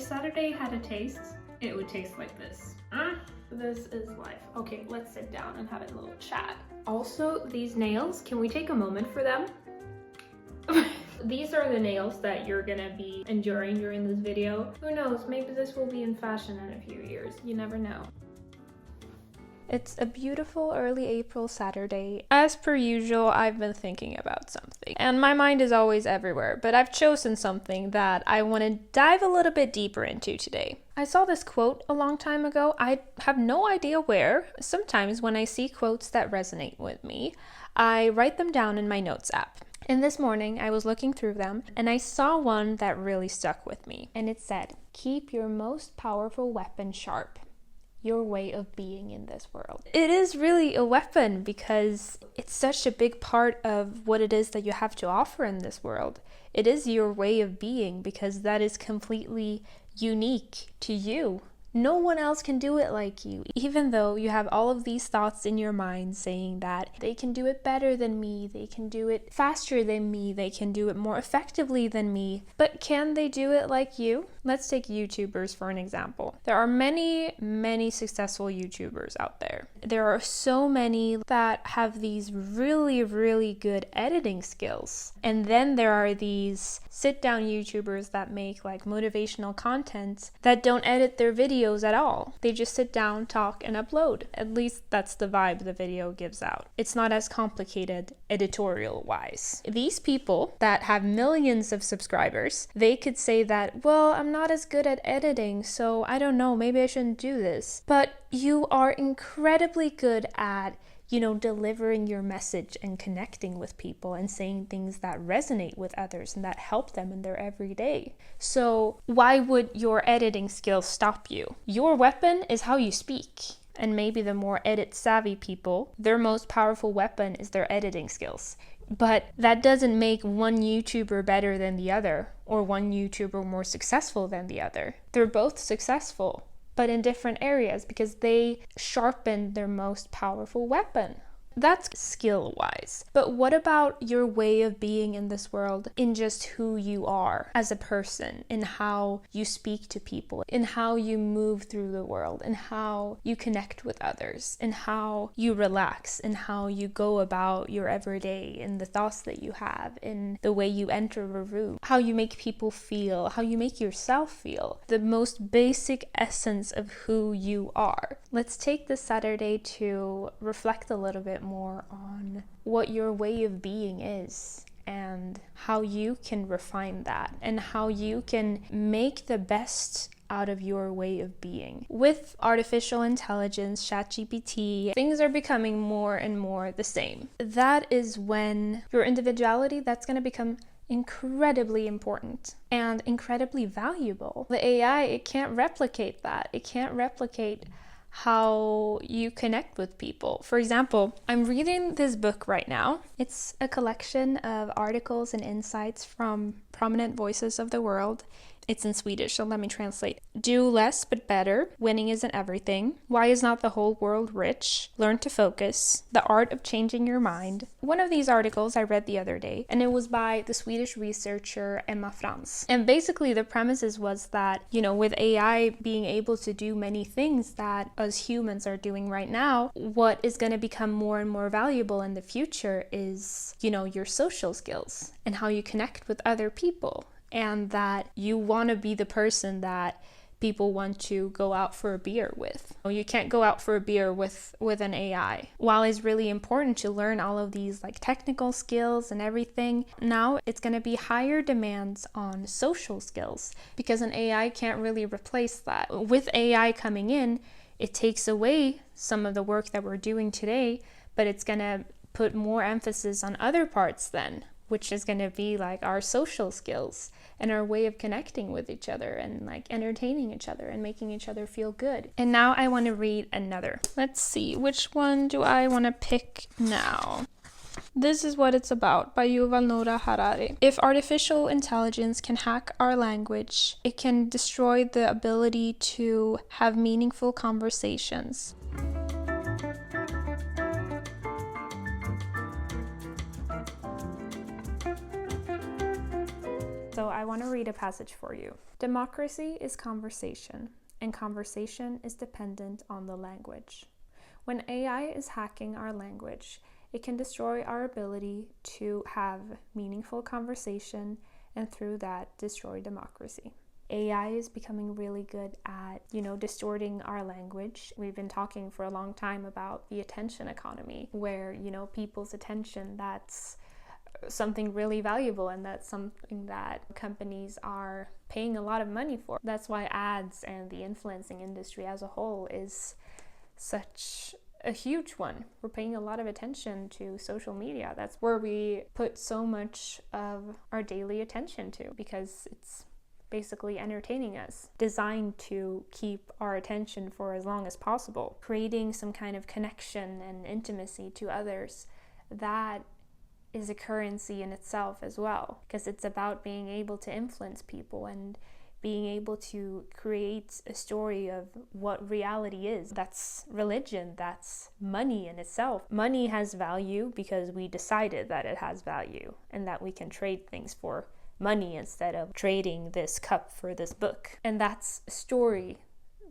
Saturday had a taste, it would taste like this. This is life. Okay, let's sit down and have a little chat. Also, these nails, can we take a moment for them? These are the nails that you're gonna be enduring during this video. Who knows, maybe this will be in fashion in a few years. You never know. It's a beautiful early April Saturday. As per usual, I've been thinking about something, and my mind is always everywhere, but I've chosen something that I want to dive a little bit deeper into today. I saw this quote a long time ago. I have no idea where. Sometimes when I see quotes that resonate with me, I write them down in my notes app. And this morning I was looking through them and I saw one that really stuck with me. And it said, "Keep your most powerful weapon sharp. Your way of being in this world." It is really a weapon because it's such a big part of what it is that you have to offer in this world. It is your way of being because that is completely unique to you. No one else can do it like you, even though you have all of these thoughts in your mind saying that they can do it better than me, they can do it faster than me, they can do it more effectively than me. But can they do it like you? Let's take YouTubers for an example. There are many successful YouTubers out there. There are so many that have these really good editing skills. And then there are these sit-down YouTubers that make like motivational content that don't edit their videos at all. They just sit down, talk, and upload. At least that's the vibe the video gives out. It's not as complicated editorial-wise. These people that have millions of subscribers, they could say that, well, I'm not as good at editing, so I don't know, maybe I shouldn't do this. But you are incredibly good at delivering your message and connecting with people and saying things that resonate with others and that help them in their everyday. So why would your editing skills stop you? Your weapon is how you speak. And maybe the more edit savvy people, their most powerful weapon is their editing skills. But that doesn't make one YouTuber better than the other or one YouTuber more successful than the other. They're both successful, but in different areas because they sharpen their most powerful weapon. That's skill-wise. But what about your way of being in this world, in just who you are as a person, in how you speak to people, in how you move through the world, in how you connect with others, in how you relax, in how you go about your everyday, in the thoughts that you have, in the way you enter a room, how you make people feel, how you make yourself feel, the most basic essence of who you are. Let's take this Saturday to reflect a little bit more on what your way of being is and how you can refine that and how you can make the best out of your way of being. With artificial intelligence, ChatGPT, things are becoming more and more the same. That is when your individuality, that's going to become incredibly important and incredibly valuable. The AI, it can't replicate that. It can't replicate how you connect with people. For example, I'm reading this book right now. It's a collection of articles and insights from prominent voices of the world. It's in Swedish, so let me translate. Do less but better. Winning isn't everything. Why is not the whole world rich? Learn to focus. The art of changing your mind. One of these articles I read the other day, and it was by the Swedish researcher Emma Frans. And basically the premises was that, with AI being able to do many things that us humans are doing right now, what is going to become more and more valuable in the future is, your social skills and how you connect with other people. And that you want to be the person that people want to go out for a beer with. You can't go out for a beer with an AI. While it's really important to learn all of these like technical skills and everything, now it's going to be higher demands on social skills because an AI can't really replace that. With AI coming in, it takes away some of the work that we're doing today, but it's going to put more emphasis on other parts then, which is going to be like our social skills and our way of connecting with each other and like entertaining each other and making each other feel good. And now I want to read another. Let's see, which one do I want to pick now? This is What It's About by Yuval Noah Harari. If artificial intelligence can hack our language, it can destroy the ability to have meaningful conversations. So I want to read a passage for you. Democracy is conversation, and conversation is dependent on the language. When AI is hacking our language, it can destroy our ability to have meaningful conversation and through that destroy democracy. AI is becoming really good at, distorting our language. We've been talking for a long time about the attention economy, where, people's attention, that's something really valuable, and that's something that companies are paying a lot of money for. That's why ads and the influencing industry as a whole is such a huge one. We're paying a lot of attention to social media. That's where we put so much of our daily attention to, because it's basically entertaining us, designed to keep our attention for as long as possible, creating some kind of connection and intimacy to others. That is a currency in itself as well, because it's about being able to influence people and being able to create a story of what reality is. That's religion, that's money in itself. Money has value because we decided that it has value and that we can trade things for money instead of trading this cup for this book. And that's a story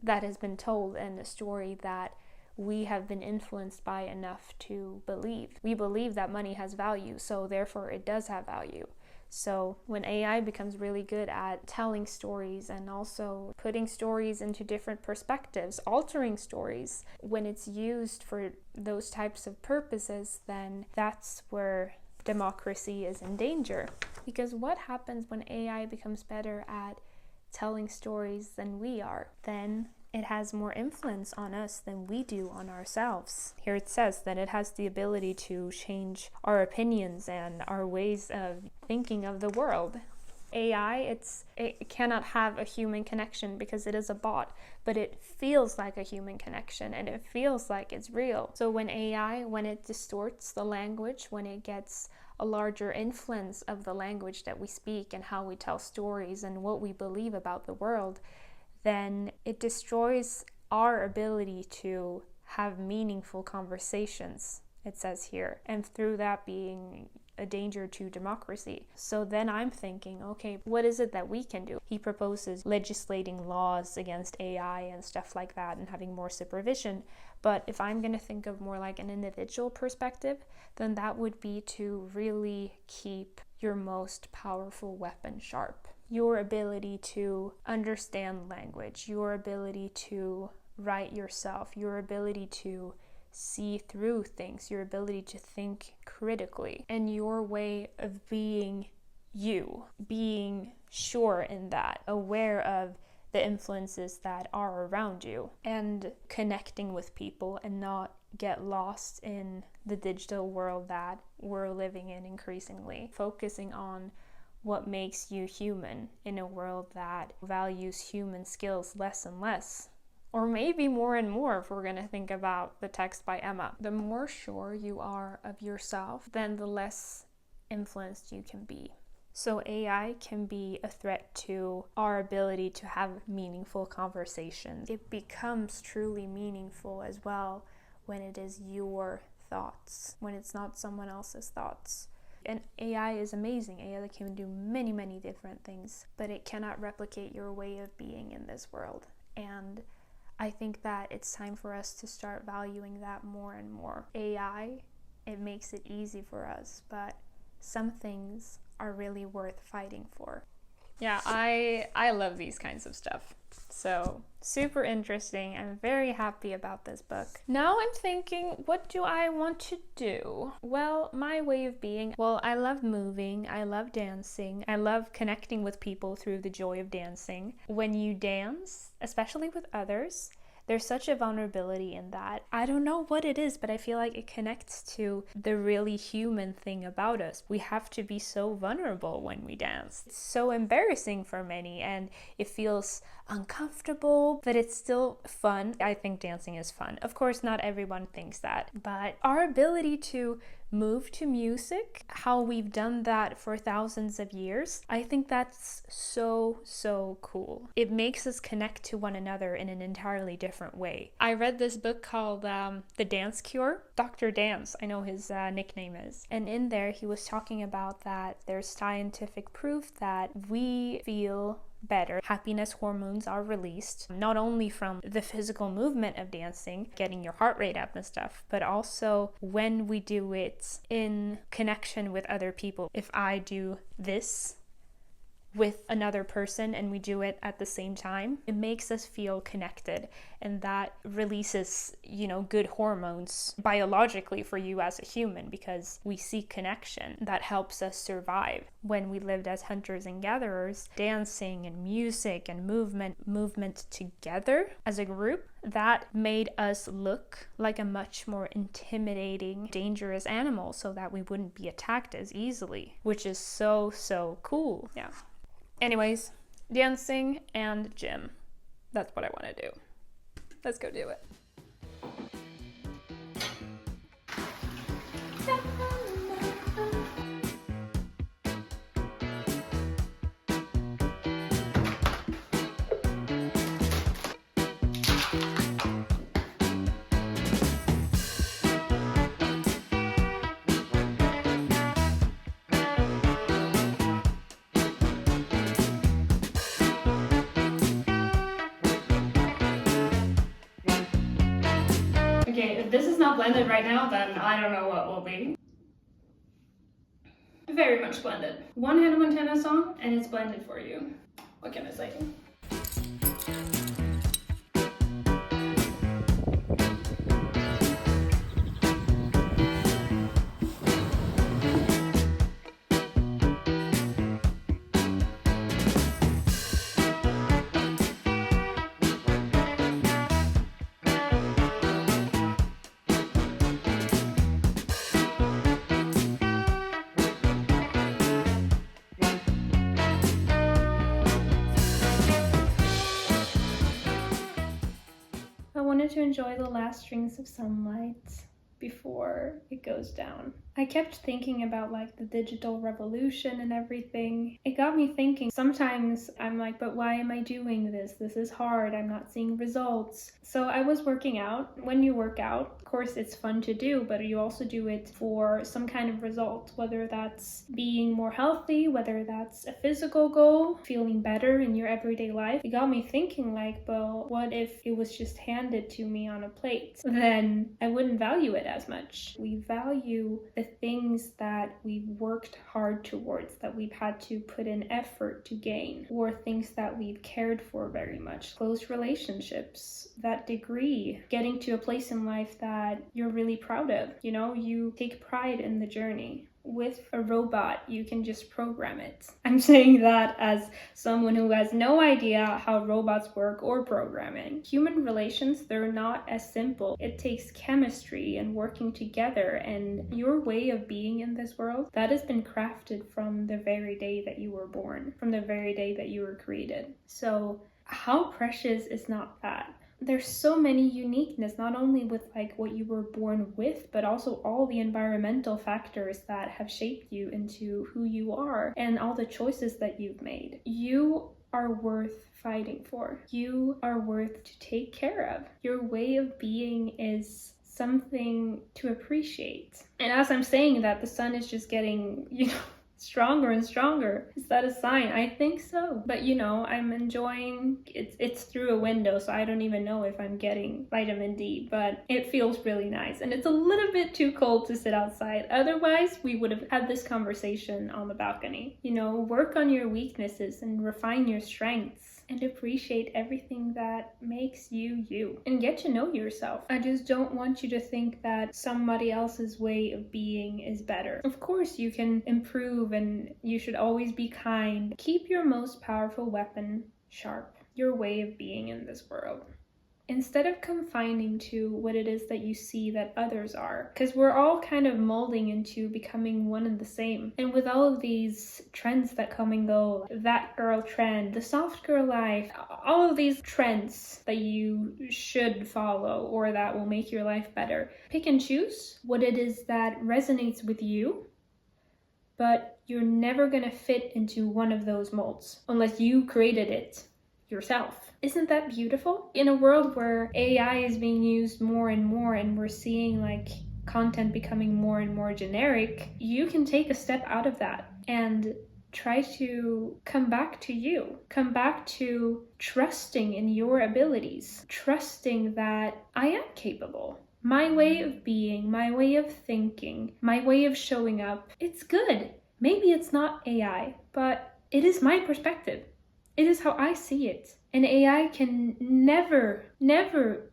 that has been told, and a story that we have been influenced by enough to believe. We believe that money has value, so therefore it does have value. So when AI becomes really good at telling stories and also putting stories into different perspectives, altering stories, when it's used for those types of purposes, then that's where democracy is in danger. Because what happens when AI becomes better at telling stories than we are? Then it has more influence on us than we do on ourselves. Here it says that it has the ability to change our opinions and our ways of thinking of the world. AI, it cannot have a human connection because it is a bot, but it feels like a human connection and it feels like it's real. So when it distorts the language, when it gets a larger influence of the language that we speak and how we tell stories and what we believe about the world, then it destroys our ability to have meaningful conversations, it says here, and through that being a danger to democracy. So then I'm thinking, okay, what is it that we can do? He proposes legislating laws against AI and stuff like that and having more supervision. But if I'm going to think of more like an individual perspective, then that would be to really keep your most powerful weapon sharp. Your ability to understand language, your ability to write yourself, your ability to see through things, your ability to think critically, and your way of being you, being sure in that, aware of the influences that are around you, and connecting with people and not get lost in the digital world that we're living in increasingly, focusing on what makes you human in a world that values human skills less and less. Or maybe more and more, if we're going to think about the text by Emma. The more sure you are of yourself, then the less influenced you can be. So AI can be a threat to our ability to have meaningful conversations. It becomes truly meaningful as well when it is your thoughts, when it's not someone else's thoughts. And AI is amazing. AI can do many, many different things, but it cannot replicate your way of being in this world. And I think that it's time for us to start valuing that more and more. AI, it makes it easy for us, but some things are really worth fighting for. Yeah, I love these kinds of stuff. So, super interesting. I'm very happy about this book. Now I'm thinking, what do I want to do? Well, my way of being, I love moving, I love dancing, I love connecting with people through the joy of dancing. When you dance, especially with others, there's such a vulnerability in that. I don't know what it is, but I feel like it connects to the really human thing about us. We have to be so vulnerable when we dance. It's so embarrassing for many and it feels uncomfortable, but it's still fun. I think dancing is fun. Of course, not everyone thinks that, but our ability to move to music, how we've done that for thousands of years, I think that's so cool. It makes us connect to one another in an entirely different way. I read this book called The Dance Cure. Dr. Dance, I know his nickname is. And in there, he was talking about that there's scientific proof that we feel better. Happiness hormones are released, not only from the physical movement of dancing, getting your heart rate up and stuff, but also when we do it in connection with other people. If I do this with another person and we do it at the same time, it makes us feel connected, and that releases, good hormones biologically for you as a human, because we seek connection. That helps us survive. When we lived as hunters and gatherers, dancing and music and movement together as a group, that made us look like a much more intimidating, dangerous animal, so that we wouldn't be attacked as easily, which is so cool. Yeah. Anyways, dancing and gym. That's what I want to do. Let's go do it. Okay, if this is not blended right now, then I don't know what will be. Very much blended. One Hannah Montana song, and it's blended for you. What can I say? To enjoy the last strings of sunlight before it goes down. I kept thinking about the digital revolution and everything. It got me thinking. Sometimes I'm like, but why am I doing this? This is hard. I'm not seeing results. So I was working out. When you work out, of course it's fun to do, but you also do it for some kind of result, whether that's being more healthy, whether that's a physical goal, feeling better in your everyday life. It got me thinking well, what if it was just handed to me on a plate? Then I wouldn't value it as much. We value the things that we've worked hard towards, that we've had to put in effort to gain, or things that we've cared for very much. Close relationships, that degree, getting to a place in life that you're really proud of. You take pride in the journey. With a robot, you can just program it. I'm saying that as someone who has no idea how robots work or programming. Human relations, they're not as simple. It takes chemistry and working together, and your way of being in this world, that has been crafted from the very day that you were born, from the very day that you were created. So how precious is not that? There's so many uniqueness, not only with what you were born with, but also all the environmental factors that have shaped you into who you are, and all the choices that you've made. You are worth fighting for. You are worth to take care of. Your way of being is something to appreciate. And as I'm saying that, the sun is just getting, stronger and stronger. Is that a sign? I think so. But I'm enjoying it's through a window, so I don't even know if I'm getting vitamin D, but it feels really nice. And it's a little bit too cold to sit outside. Otherwise, we would have had this conversation on the balcony. Work on your weaknesses and refine your strengths, and appreciate everything that makes you you, and get to know yourself. I just don't want you to think that somebody else's way of being is better. Of course you can improve, and you should always be kind. Keep your most powerful weapon sharp, your way of being in this world. instead of confining to what it is that you see that others are, because we're all kind of molding into becoming one and the same. And with all of these trends that come and go, that girl trend, the soft girl life, all of these trends that you should follow or that will make your life better, pick and choose what it is that resonates with you, but you're never gonna fit into one of those molds unless you created it yourself. Isn't that beautiful? In a world where AI is being used more and more and we're seeing like content becoming more and more generic, you can take a step out of that and try to come back to you. Come back to trusting in your abilities, trusting that I am capable. My way of being, my way of thinking, my way of showing up, it's good. Maybe it's not AI, but it is my perspective. It is how I see it. And AI can never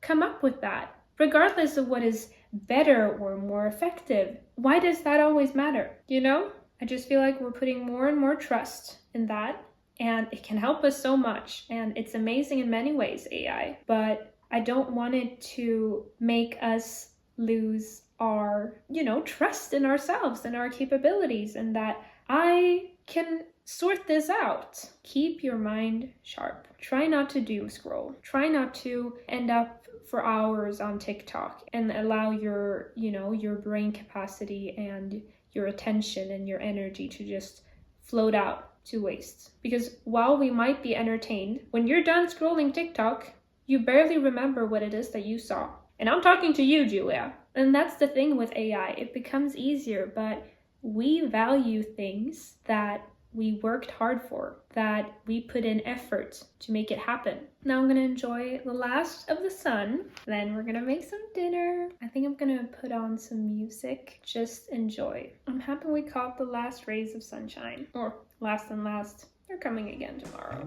come up with that, regardless of what is better or more effective. Why does that always matter? You know? I just feel like we're putting more and more trust in that, and it can help us so much. And it's amazing in many ways, AI. But I don't want it to make us lose our, trust in ourselves and our capabilities, and that I can sort this out. Keep your mind sharp. Try not to doom scroll. Try not to end up for hours on TikTok and allow your brain capacity and your attention and your energy to just float out to waste. Because while we might be entertained, when you're done scrolling TikTok, you barely remember what it is that you saw. And I'm talking to you, Julia. And that's the thing with AI. It becomes easier, but we value things that we worked hard for, that we put in effort to make it happen. Now I'm gonna enjoy the last of the sun, then we're gonna make some dinner. I think I'm gonna put on some music, just enjoy. I'm happy we caught the last rays of sunshine, or last and last. They're coming again tomorrow.